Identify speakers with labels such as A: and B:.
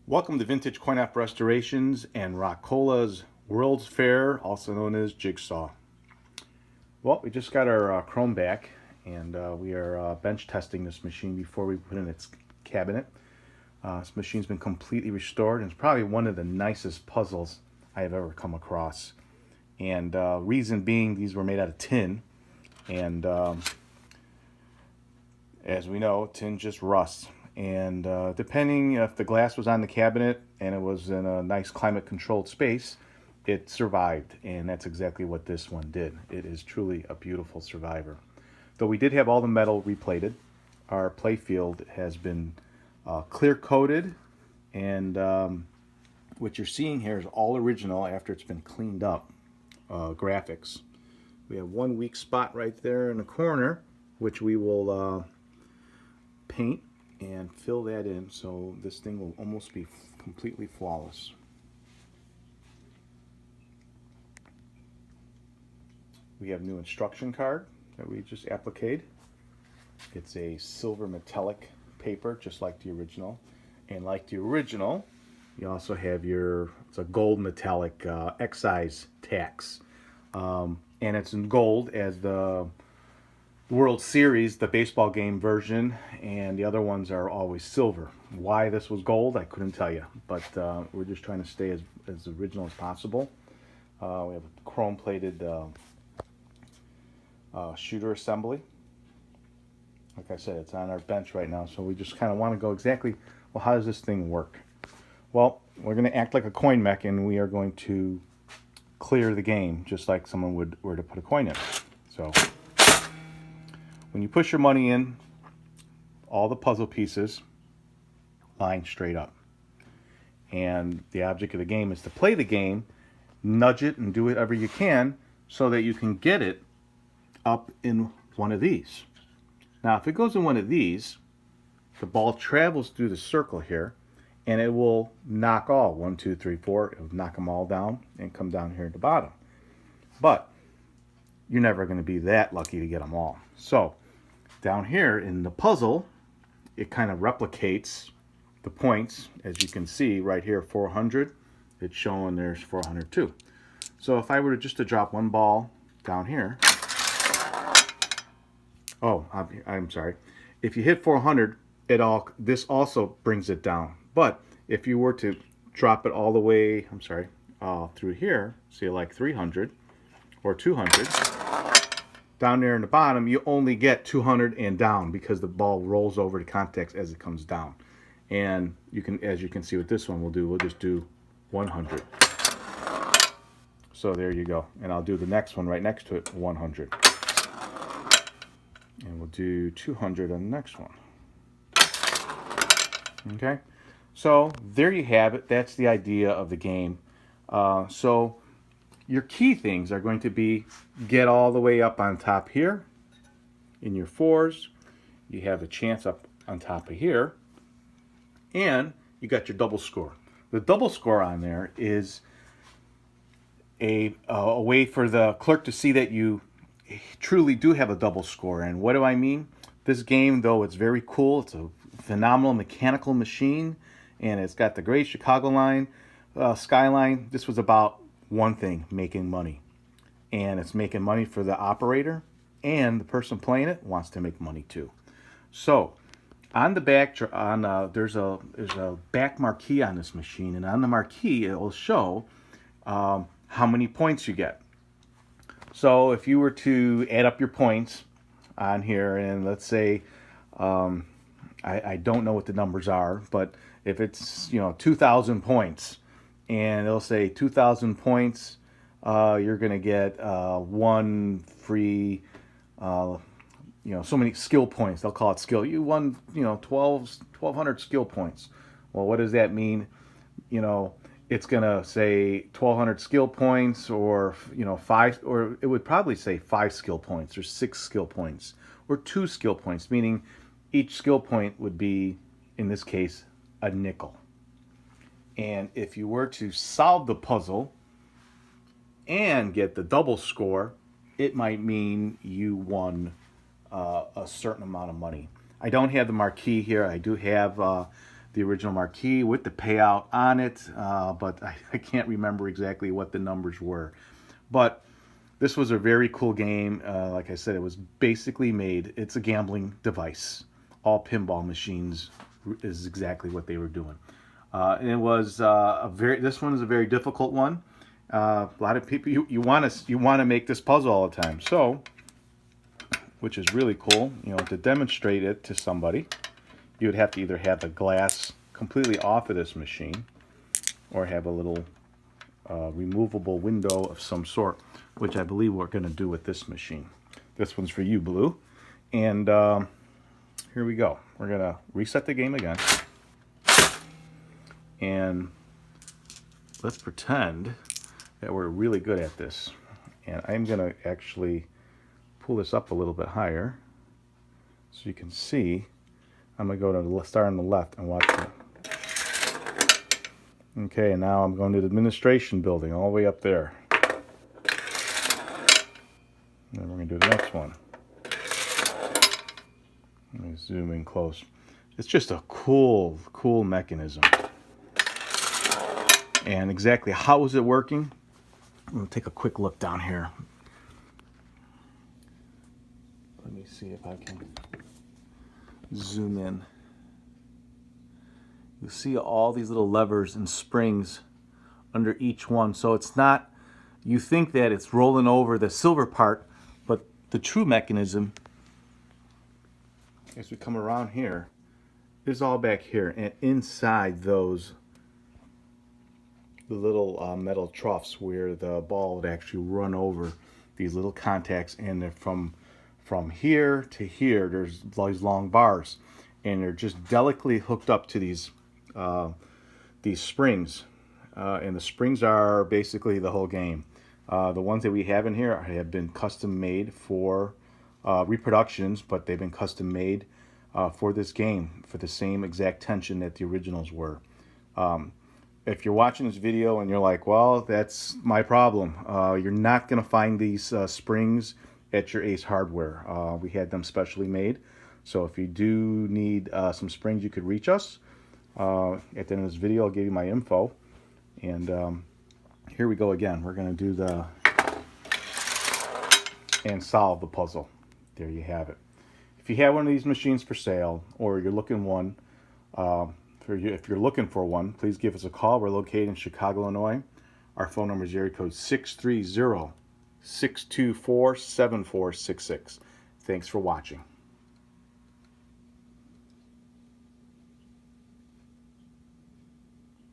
A: Welcome to Vintage Coin Op Restorations and Rockola's World's Fair, also known as Jigsaw. Well, we just got our chrome back, and we are bench testing this machine before we put it in its cabinet. This machine's been completely restored, and it's probably one of the nicest puzzles I have ever come across. And reason being, these were made out of tin, and as we know, tin just rusts. And depending if the glass was on the cabinet and it was in a nice climate-controlled space, it survived, and that's exactly what this one did. It is truly a beautiful survivor. Though we did have all the metal replated, our play field has been clear-coated, and what you're seeing here is all original after it's been cleaned up graphics. We have one weak spot right there in the corner, which we will paint and fill that in, so this thing will almost be completely flawless. We have new instruction card that we just appliqued. It's a silver metallic paper, just like the original. And like the original, you also have it's a gold metallic excise tax. And it's in gold as the World Series, the baseball game version, and the other ones are always silver. Why this was gold, I couldn't tell you, but we're just trying to stay as original as possible. We have a chrome-plated shooter assembly. Like I said, it's on our bench right now, so we just kind of want to go exactly, well, how does this thing work? Well, we're going to act like a coin mech, and we are going to clear the game, just like someone were to put a coin in. So when you push your money in, all the puzzle pieces line straight up. And the object of the game is to play the game, nudge it, and do whatever you can so that you can get it up in one of these. Now, if it goes in one of these, the ball travels through the circle here, and it will knock all, 1, 2, 3, 4, it will knock them all down and come down here at the bottom. But you're never going to be that lucky to get them all. So down here in the puzzle, it kind of replicates the points. As you can see right here, 400, it's showing there's 402. So if I were just to drop one ball down here, oh, I'm sorry, if you hit 400, this also brings it down. But if you were to drop it all the way, through here, say like 300 or 200, down there in the bottom, you only get 200 and down because the ball rolls over to contact as it comes down. And as you can see what this one will do, we'll just do 100. So there you go. And I'll do the next one right next to it, 100. And we'll do 200 on the next one. Okay? So there you have it. That's the idea of the game. So your key things are going to be get all the way up on top here in your fours. You have a chance up on top of here. And you got your double score. The double score on there is a way for the clerk to see that you truly do have a double score. And what do I mean? This game, though it's very cool, it's a phenomenal mechanical machine, and it's got the great Chicago skyline. This was about one thing, making money. And it's making money for the operator, and the person playing it wants to make money too. So on the back, there's a back marquee on this machine, and on the marquee it will show how many points you get. So if you were to add up your points on here, and let's say I don't know what the numbers are, but if it's 2,000 points, and it'll say 2,000 points, you're going to get one free, so many skill points. They'll call it skill. You won, 1,200 skill points. Well, what does that mean? It's going to say 1,200 skill points, or, 5, or it would probably say 5 skill points, or 6 skill points, or 2 skill points, meaning each skill point would be, in this case, a nickel. And if you were to solve the puzzle and get the double score, it might mean you won a certain amount of money. I don't have the marquee here. I do have the original marquee with the payout on it, but I can't remember exactly what the numbers were. But this was a very cool game. Like I said, it was basically made, it's a gambling device. All pinball machines is exactly what they were doing. And it was this one is a very difficult one. A lot of people, you want to make this puzzle all the time. So, which is really cool, you know, to demonstrate it to somebody, you would have to either have the glass completely off of this machine or have a little removable window of some sort, which I believe we're going to do with this machine. This one's for you, Blue. And here we go. We're going to reset the game again. And let's pretend that we're really good at this. And I'm going to actually pull this up a little bit higher so you can see. I'm going to go to the star on the left and watch it. Okay, and now I'm going to the administration building all the way up there. And then we're going to do the next one. Let me zoom in close. It's just a cool mechanism. And exactly how is it working? I'm going to take a quick look down here. Let me see if I can zoom in. You see all these little levers and springs under each one. So it's not, you think that it's rolling over the silver part, but the true mechanism, as we come around here, is all back here. And inside those, the little metal troughs where the ball would actually run over these little contacts, and they're from here to here, there's these long bars, and they're just delicately hooked up to these springs, and the springs are basically the whole game. The ones that we have in here have been custom made for reproductions, but they've been custom made for this game for the same exact tension that the originals were. If you're watching this video and you're like, well, that's my problem, you're not going to find these springs at your Ace Hardware. We had them specially made. So if you do need some springs, you could reach us. At the end of this video, I'll give you my info. And here we go again. We're going to do and solve the puzzle. There you have it. If you have one of these machines for sale, or you're looking if you're looking for one, please give us a call. We're located in Chicago, Illinois. Our phone number is area code 630-624-7466. Thanks for watching.